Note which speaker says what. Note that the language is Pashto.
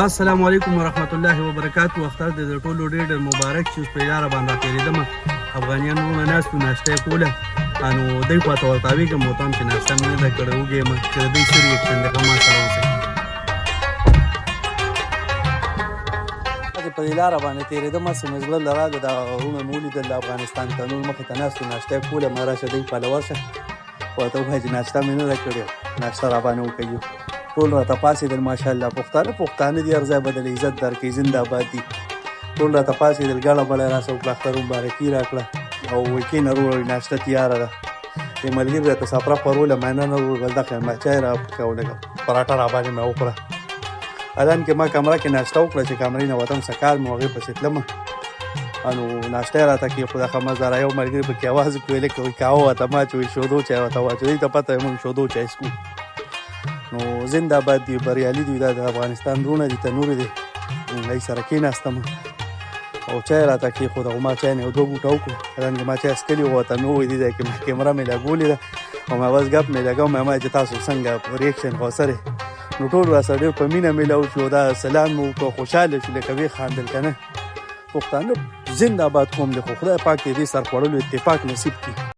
Speaker 1: السلام علیکم ورحمت الله وبرکاتو. اختر د ټولو ډېر مبارک چې په لاره باندې تېرېدم. افغانیان وروڼه ناست وو، ناشته یې کوله. نو دوی خواته ورتاوېږم، ورته وایم چې ناشته مې نه ده کړې، وږی یم، چې د دوی څه ریاکشن دی ښه ما سره اوسئ. په دې لاره باندې تېرېدم، هسې مې زړه له راله دغه وروڼه مې ولیدل د افغانستان تنور مخې ته ناست وو، ناشته یې کوله. ما راشه دوی پله ورشه، ورته ووایه چې ناشته مې نه ده کړې، ناشته راباندې وکوي. ټول راته پاڅېدل، ماشاءالله. پښتانه دي، هر ځای به دله عزت درکوي، زنده‌باد دي. ټول راته پاڅېدل، ګڼه بڼه یې راسره وکړه، اختر مبارکي یې راکړه او وایي کښېنه وروره ناشته تیاره ده. یو ملګري راته صفره پروله، مننه وروره، دغه یم چای راکړه او لږه پراټه راباندې مې وخوړه. الان کې ما کمره کې ناشته وکړه، چې کمرې نه وتم څه کار مې و هغې پسې تلمه. نو ناشته یې راته کېښوده، ښه مزه را. یو ملګري پکې اواز وکړ، ویې لکه وایي قهوه ورته ما چې وایي شودو چای ورته واچوه. دوی ته پته وي موږ شودو چای څښو. نو زنده‌باد دي، بریالي دي، دا د افغانستان وروڼه دي، تنور دي. هغوی سره کېناستم او چای راته کېښود او ما چای نه یو دوه ګوټه وکړو. الان کې ما چای څښلي وو، ورته مې ووایي دې ځای کې کیمره مې لګولې ده او ما بس ګپ مې لګوم. مې ویل چې تاسو څنګه ریاکشن خو سره نو ټول راسره ډېر په مینه میلاو شو. دا سلام مو وکړو، خوشحاله شو، لکه ویې خاندل که نه. پښتانه زنده‌باد قوم دی، خو خدای پاک دې دې سرخوړلو اتفاق نصیب کړي.